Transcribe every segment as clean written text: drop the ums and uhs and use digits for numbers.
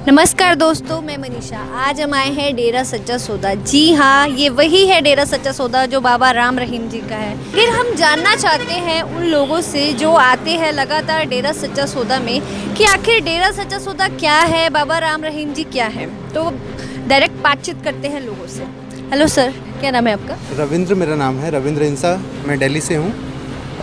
नमस्कार दोस्तों, मैं मनीषा। आज हम आए हैं डेरा सच्चा सौदा। जी हाँ, ये वही है डेरा सच्चा सौदा जो बाबा राम रहीम जी का है। फिर हम जानना चाहते हैं उन लोगों से जो आते हैं लगातार डेरा सच्चा सौदा में कि आखिर डेरा सच्चा सौदा क्या है, बाबा राम रहीम जी क्या है। तो डायरेक्ट बातचीत करते हैं लोगों से। हेलो सर, क्या नाम है आपका? रविंद्र मेरा नाम है, रविंद्र इंसा। मैं दिल्ली से हूँ।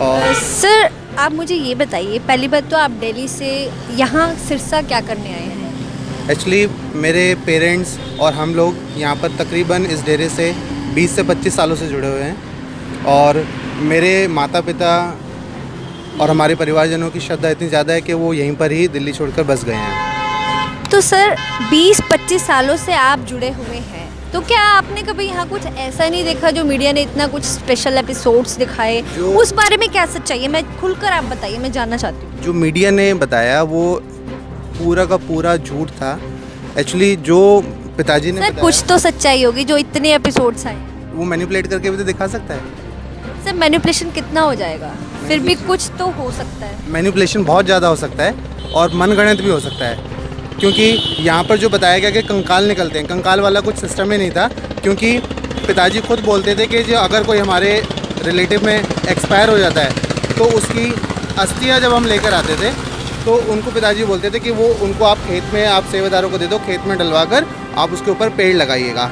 और सर आप मुझे ये बताइए, पहली बात तो आप दिल्ली से यहाँ सिरसा क्या करने आए हैं? एक्चुअली मेरे पेरेंट्स और हम लोग यहाँ पर तकरीबन इस डेरे से 20 से 25 सालों से जुड़े हुए हैं। और मेरे माता पिता और हमारे परिवारजनों की श्रद्धा इतनी ज़्यादा है कि वो यहीं पर ही दिल्ली छोड़कर बस गए हैं। तो सर 20-25 सालों से आप जुड़े हुए हैं, तो क्या आपने कभी यहाँ कुछ ऐसा नहीं देखा जो मीडिया ने इतना कुछ स्पेशल एपिसोड्स दिखाए, उस बारे में क्या सच्चाई है? मैं खुलकर आप बताइए, मैं जानना चाहती हूँ। जो मीडिया ने बताया वो पूरा का पूरा झूठ था। एक्चुअली जो पिताजी ने सर कुछ तो सच्चाई होगी, जो इतने एपिसोड्स आए वो मैनिपुलेट करके भी तो दिखा सकता है। सर मैनिपुलेशन कितना हो जाएगा? फिर भी कुछ तो हो सकता है। मैनिपुलेशन बहुत ज़्यादा हो सकता है और मनगढ़ंत भी हो सकता है, क्योंकि यहाँ पर जो बताया गया कि कंकाल निकलते हैं, कंकाल वाला कुछ सिस्टम ही नहीं था। क्योंकि पिताजी खुद बोलते थे कि जो अगर कोई हमारे रिलेटिव में एक्सपायर हो जाता है तो उसकी अस्थियाँ जब हम लेकर आते थे तो उनको पिताजी बोलते थे कि वो उनको आप खेत में, आप सेवादारों को दे दो, खेत में डलवा कर आप उसके ऊपर पेड़ लगाइएगा।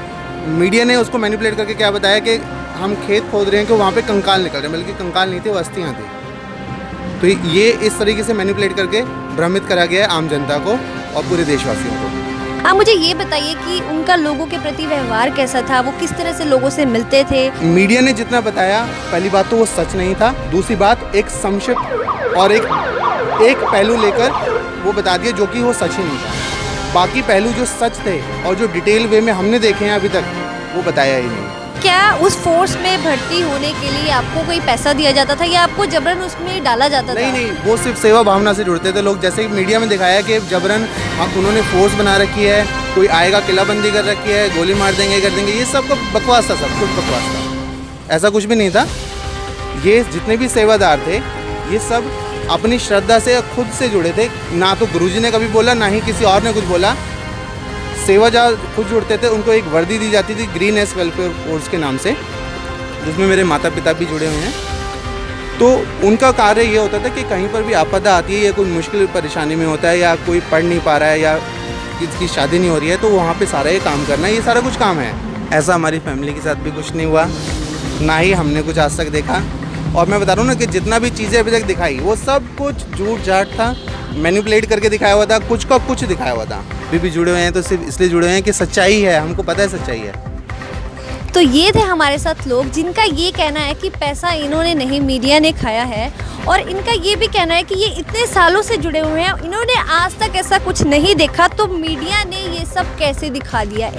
मीडिया ने उसको मैनिपुलेट करके क्या बताया कि हम खेत खोद रहे हैं कि वहाँ पे कंकाल निकल रहे हैं, बल्कि कंकाल नहीं थे, वो अस्थियाँ थी। तो ये इस तरीके से मैनिपुलेट करके भ्रमित करा गया है आम जनता को और पूरे देशवासियों को। आप मुझे ये बताइए कि उनका लोगों के प्रति व्यवहार कैसा था, वो किस तरह से लोगों से मिलते थे? मीडिया ने जितना बताया, पहली बात तो वो सच नहीं था। दूसरी बात, एक संक्षिप्त और एक पहलू लेकर वो बता दिया जो कि वो सच ही नहीं था। बाकी पहलू जो सच थे और जो डिटेल वे में हमने देखे हैं अभी तक, वो बताया ही नहीं। क्या उस फोर्स में भर्ती होने के लिए आपको कोई पैसा दिया जाता था या आपको जबरन उसमें डाला जाता था? नहीं, वो सिर्फ सेवा भावना से जुड़ते थे लोग। जैसे मीडिया में दिखाया कि जबरन उन्होंने फोर्स बना रखी है, कोई आएगा किलाबंदी कर रखी है, गोली मार देंगे, कर देंगे, ये सब का बकवास था, सब कुछ बकवास था। ऐसा कुछ भी नहीं था। ये जितने भी सेवादार थे ये सब अपनी श्रद्धा से खुद से जुड़े थे। ना तो गुरुजी ने कभी बोला, ना ही किसी और ने कुछ बोला। सेवादार खुद जुड़ते थे। उनको एक वर्दी दी जाती थी ग्रीन एस वेलफेयर फोर्स के नाम से, जिसमें मेरे माता पिता भी जुड़े हुए हैं। तो उनका कार्य ये होता था कि कहीं पर भी आपदा आती है या कोई मुश्किल परेशानी में होता है या कोई पढ़ नहीं पा रहा है या किसी की शादी नहीं हो रही है, तो वहाँ पे सारा ये काम करना, ये सारा कुछ काम है। ऐसा हमारी फैमिली के साथ भी कुछ नहीं हुआ, ना ही हमने कुछ आज तक देखा। और मैं बता रहा हूँ ना कि जितना भी चीज़ें अभी तक दिखाई वो सब कुछ झूठ झाट था, मैनिपुलेट करके दिखाया हुआ था, कुछ का कुछ दिखाया हुआ था। अभी भी जुड़े हुए हैं तो सिर्फ इसलिए जुड़े हुए हैं कि सच्चाई है, हमको पता है सच्चाई है। तो ये थे हमारे साथ लोग जिनका ये कहना है कि पैसा इन्होंने नहीं, मीडिया ने खाया है। और इनका ये भी कहना है कि ये इतने सालों से जुड़े हुए हैं, इन्होंने आज तक ऐसा कुछ नहीं देखा, तो मीडिया ने ये सब कैसे दिखा दिया।